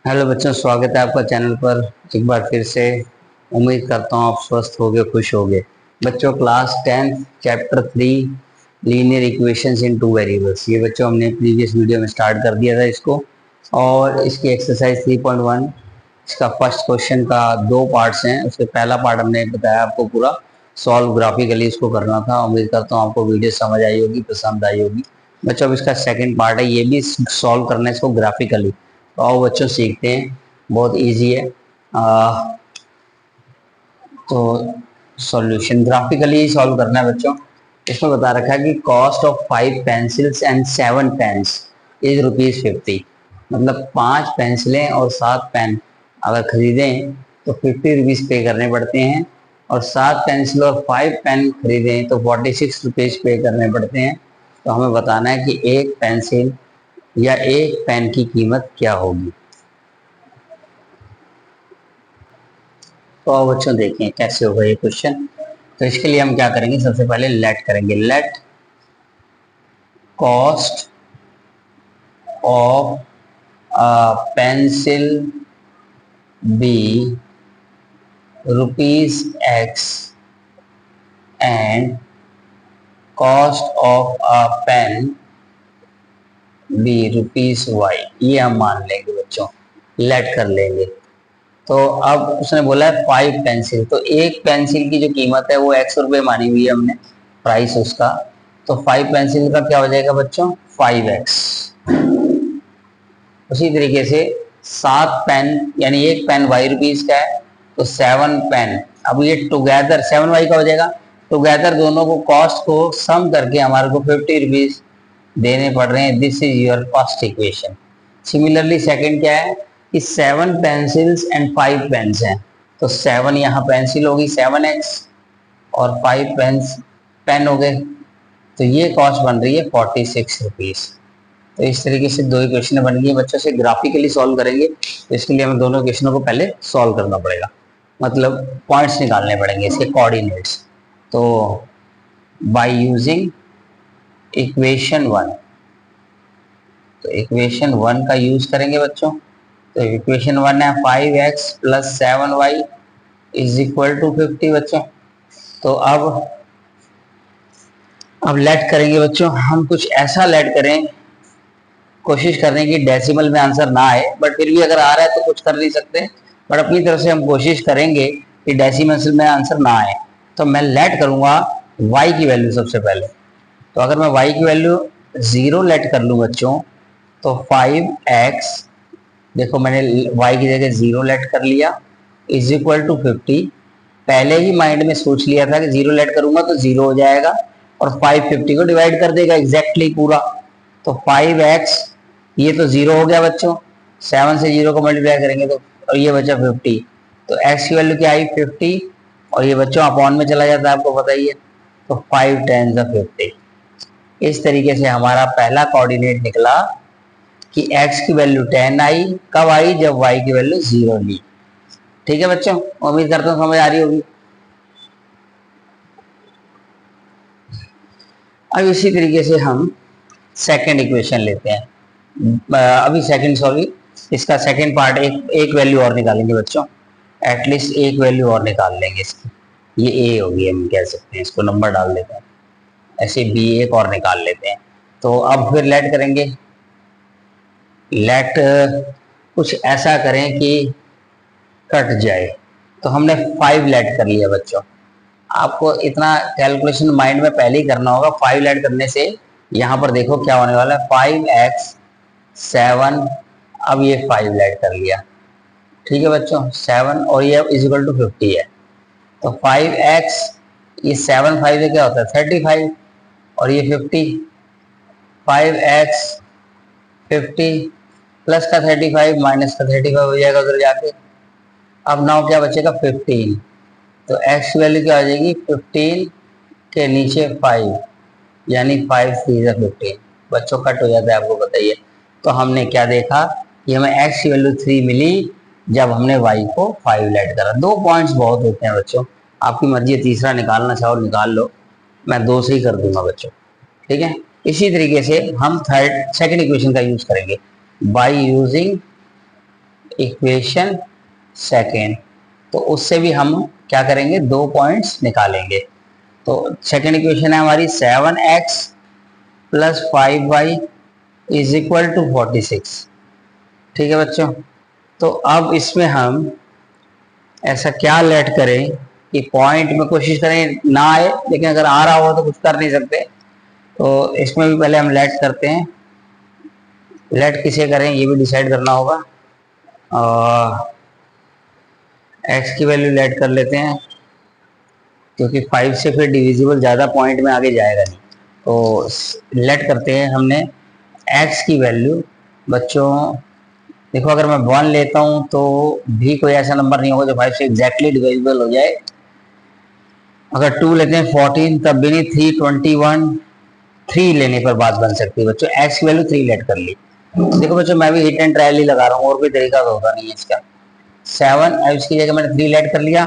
Hello बच्चों, स्वागत है आपका चैनल पर एक बार फिर से। उम्मीद करता हूँ आप स्वस्थ होगे, खुश होगे। बच्चों, क्लास 10 चैप्टर 3 लीनियर इक्वेशंस इन टू वेरिएबल्स, ये बच्चों हमने प्रीवियस वीडियो में स्टार्ट कर दिया था इसको। और इसकी एक्सरसाइज 3.1, इसका फर्स्ट क्वेश्चन का दो पार्ट्स हैं। उसके पहला पार्ट हमने बताया आपको पूरा सॉल्व ग्राफिकली इसको करना था। उम्मीद करता हूँ आपको वीडियो समझ आई होगी, पसंद आई होगी। बच्चों, अब इसका सेकेंड पार्ट है, ये भी सॉल्व करना है इसको ग्राफिकली। तो आओ बच्चों सीखते हैं, बहुत इजी है। तो सॉल्यूशन ग्राफिकली सॉल्व करना है बच्चों। इसमें बता रखा है कि cost of 5 pencils and 7 pens is ₹50। मतलब 5 पेंसिलें और 7 पेन अगर खरीदें तो ₹50 पे करने पड़ते हैं, और 7 पेंसिल और 5 पेन खरीदें तो ₹46 पे करने पड़ते हैं। तो हमें बताना है कि एक पेंसिल या एक पेन की कीमत क्या होगी। तो अब बच्चों देखें कैसे होगा ये क्वेश्चन। तो इसके लिए हम क्या करेंगे, सबसे पहले लेट करेंगे। Let cost of pencil be ₹X and cost of a pen be ₹Y। ये हम मान लेंगे बच्चों, लेट कर लेंगे। तो अब उसने बोला है 5 पेंसिल, तो एक पेंसिल की जो कीमत है वो ₹X मानी हुई है हमने, प्राइस उसका। तो 5 पेंसिल का क्या हो जाएगा बच्चों, 5X। उसी तरीके से 7 पेन, यानी एक पेन ₹Y का है, तो 7 पेन। अब ये टुगेदर 7Y का हो जाएगा। टुगेदर दोनों को कॉस्ट को सम करके हमारे को ₹50 देने पड़ रहे हैं। This is your first equation. Similarly second क्या है कि 7 पेंसिल्स एंड 5 पेन्स हैं, तो 7 यहाँ पेंसिल होगी 7X, और 5 पेन्स पेन हो गए। तो ये कॉस्ट बन रही है ₹46। तो इस तरीके से दो इक्वेशन बन गई। बच्चों से ग्राफिकली सॉल्व करेंगे, तो इसके लिए हमें दोनों इक्वेशनों को पहले सॉल्व करना पड़ेगा, मतलब पॉइंट्स निकालने पड़ेंगे, इसके कोऑर्डिनेट्स। तो बाय यूजिंग इक्वेशन 1, तो इक्वेशन 1 का यूज करेंगे बच्चों। तो इक्वेशन 1 है 5X plus 7Y is equal to 50 बच्चों। तो अब लेट करेंगे बच्चों, हम कुछ ऐसा लेट करें, कोशिश कर रहे हैं कि डेसिमल में आंसर ना आए, बट फिर भी अगर आ रहा है तो कुछ कर नहीं सकते। बट अपनी तरफ से हम कोशिश करेंगे कि डेसिमल में आंसर ना आए। तो मैं लेट करूंगा y की वैल्यू सबसे पहले। तो अगर मैं y की वैल्यू 0 लेट कर लूं बच्चों, तो 5x, देखो मैंने y की जगह 0 लेट कर लिया, इज इक्वल टू 50। पहले ही माइंड में सोच लिया था कि 0 लेट करूंगा तो 0 हो जाएगा, और 5 50 को डिवाइड कर देगा एग्जैक्टली पूरा। तो 5x, ये तो 0 हो गया बच्चों, 7 से 0 को मल्टीप्लाई करेंगे तो, और ये बचा 50। तो x की वैल्यू क्या आई 50, और ये बच्चों अपॉन में चला जाता है, आपको पता ही है। तो 5 10 50। इस तरीके से हमारा पहला कोऑर्डिनेट निकला कि x की वैल्यू 10 आई। कब आई, जब y की वैल्यू 0 ली। ठीक है बच्चों, उम्मीद करता हूँ समझ आ रही होगी। अब इसी तरीके से हम सेकेंड इक्वेशन लेते हैं। अभी सेकंड, सॉरी, इसका सेकंड पार्ट, एक वैल्यू और निकालेंगे बच्चों, एटलीस्ट एक वैल्यू और निकाल लेंगे इसकी। ये ए होगी, हम कह सकते हैं, इसको नंबर डाल देते हैं, ऐसे बी एक और निकाल लेते हैं। तो अब फिर लेट करेंगे। लेट कुछ ऐसा करें कि कट जाए। तो हमने 5 लेट कर लिया बच्चों। आपको इतना कैलकुलेशन माइंड में पहले ही करना होगा। 5 लेट करने से यहाँ पर देखो क्या होने वाला है, 5x 7, अब ये 5 लेट कर लिया। ठीक है बच्चों, 7 और ये इजिकल टू 50 है। तो 5x, ये 7 5 से क्या होता है 35, और ये 50, 5x 50 प्लस का 35 माइनस का 35 हो जाएगा उधर जाके। अब नाउ क्या बचेगा 15। तो x की वैल्यू क्या हो जाएगी 15 के नीचे 5, यानी 5 3 15। बच्चों कट हो जाता है, आपको बताइए। तो हमने क्या देखा कि हमें x की वैल्यू 3 मिली जब हमने y को 5 लेट करा। 2 पॉइंट्स बहुत होते हैं बच्चों, आपकी मर्जी है, तीसरा निकालना चाहो निकाल लो, मैं 2 से ही कर दूंगा बच्चों। ठीक है, इसी तरीके से हम सेकंड इक्वेशन का यूज करेंगे। बाय यूजिंग इक्वेशन सेकेंड, तो उससे भी हम क्या करेंगे, 2 पॉइंट्स निकालेंगे। तो सेकेंड इक्वेशन है हमारी 7x plus 5y is equal to 46। ठीक है बच्चों, तो अब इसमें हम ऐसा क्या लेट करें कि पॉइंट में कोशिश करें ना आए, लेकिन अगर आ रहा हो तो कुछ कर नहीं सकते। तो इसमें भी पहले हम लेट करते हैं। लेट किसे करें ये भी डिसाइड करना होगा। एक्स की वैल्यू लेट कर लेते हैं, क्योंकि 5 से फिर डिविजिबल ज़्यादा पॉइंट में आगे जाएगा नहीं। तो लेट करते हैं हमने एक्स की वैल्यू। बच्चों देखो, अगर मैं 1 लेता हूं तो भी कोई ऐसा नंबर नहीं होगा जो 5 से एग्जैक्टली डिविजिबल हो जाए। अगर 2 लेते हैं 14, तब भी नहीं। 3 21, 3 लेने पर बात बन सकती है बच्चों। एक्स की वैल्यू 3 लेट कर ली। देखो बच्चों, मैं भी हिट एंड ट्रायल ही लगा रहा हूँ, और कोई तरीका तो होता नहीं है इसका। 7, अब इसकी जगह मैंने 3 लेट कर लिया।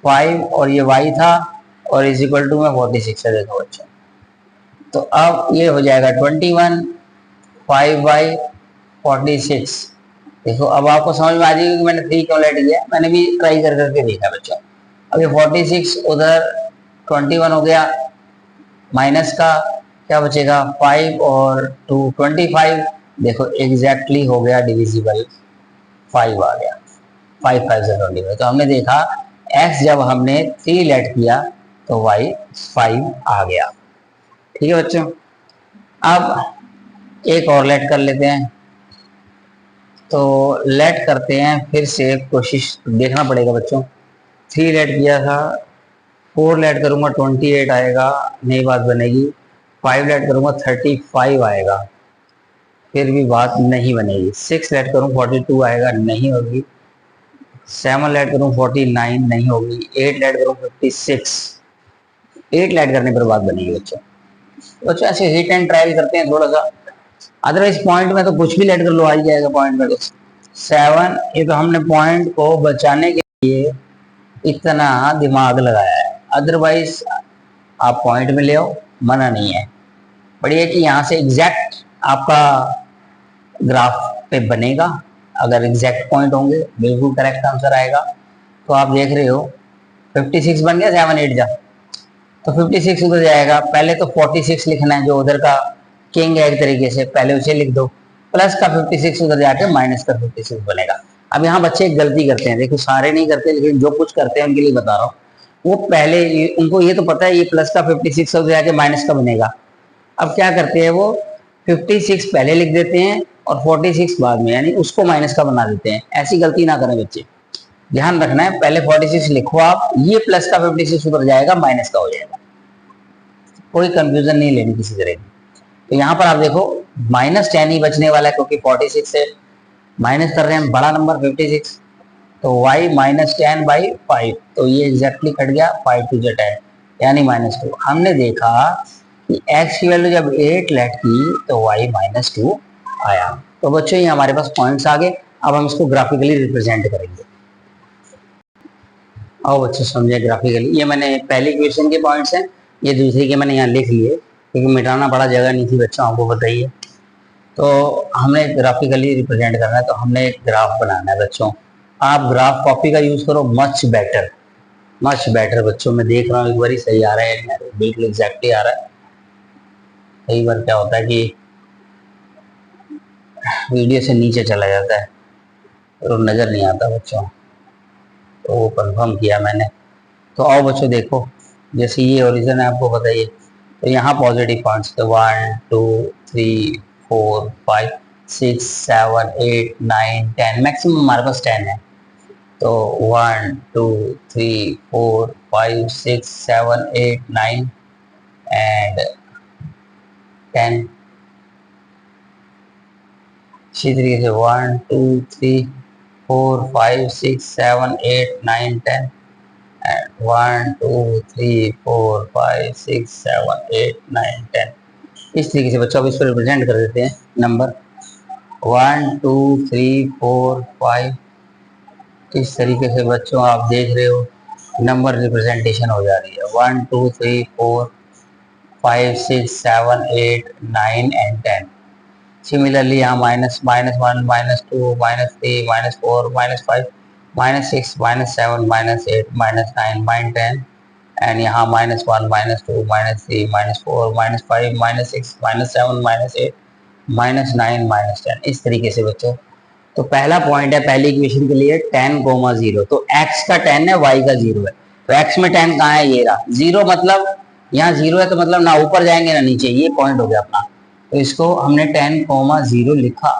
5 और ये y था, और इज इक्वल टू में 46 है। देखो बच्चों, तो अब ये हो जाएगा 21, 5y 46। देखो अब आपको समझ में आ जाएगी कि मैंने 3 क्यों लेट किया। मैंने भी ट्राई कर करके देखा बच्चों। अब ये 46 उधर 21 हो गया, माइनस का क्या बचेगा 5 और 2 25। देखो एग्जैक्टली हो गया डिविजिबल, 5 आ गया। 5 5 से 25। तो हमने देखा x जब हमने 3 लेट किया तो y 5 आ गया। ठीक है बच्चों, अब एक और लेट कर लेते हैं। तो लेट करते हैं फिर से, कोशिश देखना पड़ेगा बच्चों। 3 लेट किया था, 4 लेट करूंगा 28 आएगा, नई बात बनेगी। 5 लेट करूंगा 35 आएगा, फिर भी बात नहीं बनेगी। 6 लेट करूँ 42 आएगा, नहीं होगी। 7 लेट करूँ 49, नहीं होगी। 8 लेट करूँ 56, 8 लेट करने पर बात बनेगी बच्चों। बच्चों ऐसे हिट एंड ट्रायल करते हैं थोड़ा सा, अदरवाइज पॉइंट में तो कुछ भी लेट कर लो, आ ही जाएगा पॉइंट में। तो 7, ये तो हमने पॉइंट को बचाने के लिए इतना दिमाग लगाया है, अदरवाइज आप पॉइंट में ले आओ, मना नहीं है। बढ़िया कि यहाँ से एग्जैक्ट आपका ग्राफ पे बनेगा। अगर एग्जैक्ट पॉइंट होंगे बिल्कुल करेक्ट आंसर आएगा। तो आप देख रहे हो 56 बन गया, 7 8 जा, तो 56 उधर जाएगा। पहले तो 46 लिखना है जो उधर का किंग है, एक तरीके से पहले उसे लिख दो। प्लस का 56 उधर जाके माइनस का 56 बनेगा। अब यहाँ बच्चे एक गलती करते हैं, देखो सारे नहीं करते लेकिन जो कुछ करते हैं उनके लिए बता रहा हूँ। वो पहले उनको ये तो पता है ये प्लस का 56 उधर जाके माइनस का बनेगा। अब क्या करते हैं वो 56 पहले लिख देते हैं और 46 बाद में, यानी उसको माइनस का बना देते हैं। ऐसी गलती ना करें बच्चे, ध्यान रखना है। पहले 46 लिखो आप, ये प्लस का 56 उधर जाएगा, माइनस का हो जाएगा। कोई कंफ्यूजन नहीं लेनी किसी तरह की। तो यहाँ पर आप देखो -10 ही बचने वाला है, क्योंकि 46 से माइनस कर रहे हैं बड़ा नंबर 56। तो y -10/5, तो ये एग्जैक्टली कट गया। 5 2 10 यानी -2। हमने देखा कि x की वैल्यू जब 8 लेट की तो y -2 आया। तो बच्चों ये हमारे पास पॉइंट्स आ गए। अब हम इसको ग्राफिकली रिप्रेजेंट करेंगे। आओ बच्चों समझे ग्राफिकली। ये मैंने पहली इक्वेशन के पॉइंट्स हैं, ये दूसरी के मैंने यहाँ लिख लिए, क्योंकि मिटाना बड़ा जगह नहीं थी बच्चों, आपको बताइए। तो हमने ग्राफिकली रिप्रेजेंट करना है, तो हमने एक ग्राफ बनाना है बच्चों। आप ग्राफ कॉपी का यूज करो, मच बेटर, मच बेटर बच्चों। मैं देख रहा हूँ एक बार ही सही आ रहा है, बिल्कुल एग्जैक्टली आ रहा है। कई बार क्या होता है कि वीडियो से नीचे चला जाता है तो नजर नहीं आता बच्चों, तो वो कंफर्म किया मैंने। तो आओ बच्चों देखो, जैसे ये ओरिजिन है आपको बताइए, तो यहाँ पॉजिटिव पॉइंट्स तो 1 2 3 4 5 6 7 8 9 10, मैक्सिमम हमारे पास 10 है। तो 1 2 3 4 5 6 7 8 9 एंड 10। इसी तरीके से 1 2 3 4 5 6 7 8 9 10 and 1 2 3 4 5 6 7 8 9 10। इस तरीके से बच्चों अब इसको रिप्रेजेंट कर देते हैं नंबर 1 2 3 4 5। इस तरीके से बच्चों आप देख रहे हो नंबर रिप्रेजेंटेशन हो जा रही है 1 2 3 4 5 6 7 8 9 एंड 10। सिमिलरली यहाँ minus minus one minus two minus three minus four minus five minus six minus seven minus eight minus nine minus 10 and यहाँ minus one minus two minus three minus four minus five minus six minus seven minus eight minus nine minus 10, इस तरीके से बच्चों। तो पहला point है पहली equation के लिए 10, 0, तो x का 10 है, y का 0 है, तो x में 10 कहाँ है, ये रहा 0, मतलब यहाँ 0 है तो मतलब ना ऊपर जाएंगे ना नीचे, ये पॉइंट हो गया अपना। तो इसको हमने 10, 0 लिखा।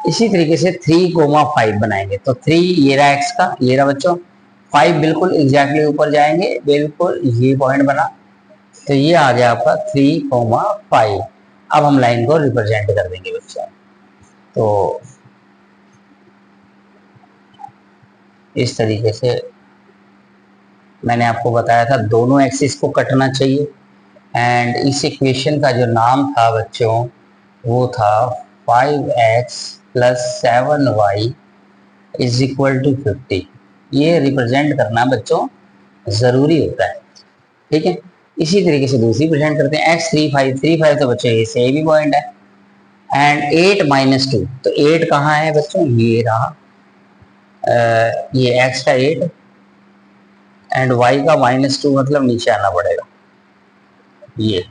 इसी तरीके से 3, 5 बनाएंगे, तो 3 ये रहा x का, ये रहा बच्चों, 5 बिल्कुल एग्जैक्टली ऊपर जाएंगे, बिल्कुल ये पॉइंट बना, तो ये आ गया आपका 3, 5। अब हम लाइन को रिप्रेजेंट कर देंगे बच्चों। तो इस तरीके से मैंने आपको बताया था दोनों एक्सिस को कटना चाहिए, एंड इस इक्वेशन का जो नाम था बच्चों वो था 5x + 7y = 50। ये रिप्रेजेंट करना बच्चों ज़रूरी होता है, ठीक है। इसी तरीके से दूसरी प्रेजेंट करते हैं, x 3, 5, 3, 5 तो बच्चों ये से भी पॉइंट है, एंड 8 - 2, तो 8 कहाँ है बच्चों, ये रहा, ये x का 8 एंड y का -2, मतलब नीचे आना पड़ेगा, ये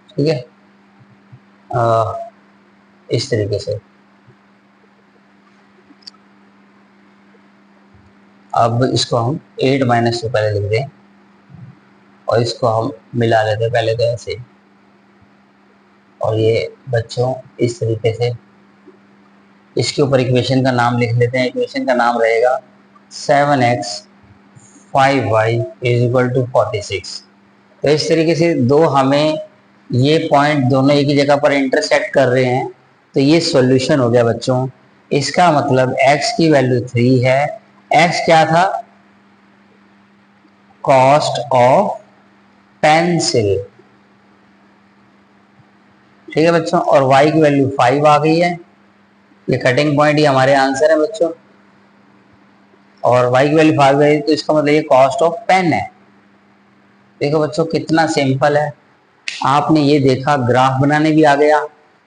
ठीक है। इस तरीके से अब इसको हम 8 - 2 पहले लिख दें और इसको हम मिला लेते हैं पहले तो ऐसे, और ये बच्चों इस तरीके से इसके ऊपर इक्वेशन का नाम लिख लेते हैं। इक्वेशन का नाम रहेगा 7x 5y = 46। तो इस तरीके से दो हमें ये पॉइंट दोनों एक ही जगह पर इंटरसेक्ट कर रहे हैं, तो ये सॉल्यूशन हो गया बच्चों। इसका मतलब x की वैल्यू 3 है, x क्या था, कॉस्ट ऑफ पेंसिल, ठीक है बच्चों, और y की वैल्यू 5 आ गई है, ये कटिंग पॉइंट ही हमारे आंसर है बच्चों, और y की वैल्यू 5 है, तो इसका मतलब ये कॉस्ट ऑफ पेन है। देखो बच्चों कितना सिंपल है, आपने ये देखा ग्राफ बनाने भी आ गया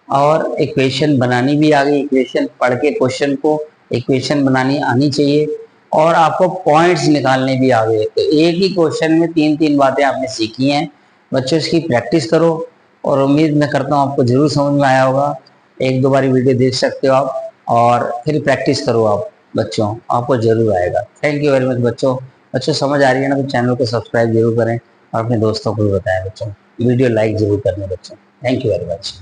और इक्वेशन बनानी भी आ गई, इक्वेशन पढ़ के क्वेश्चन को इक्वेशन बनानी आनी चाहिए, और आपको पॉइंट्स निकालने भी आ गए। तो एक ही क्वेश्चन में 3 बातें आपने सीखी हैं बच्चों, इसकी प्रैक्टिस करो, और उम्मीद मैं करता हूँ आपको जरूर समझ में आया होगा। 1-2 बारी वीडियो देख सकते हो आप, और फिर प्रैक्टिस करो आप बच्चों, आपको जरूर आएगा। थैंक यू वेरी मच बच्चों। बच्चों समझ आ रही है ना, तो चैनल को सब्सक्राइब जरूर करें और अपने दोस्तों को भी बताएं बच्चों, वीडियो लाइक जरूर करना बच्चों। Thank you very much.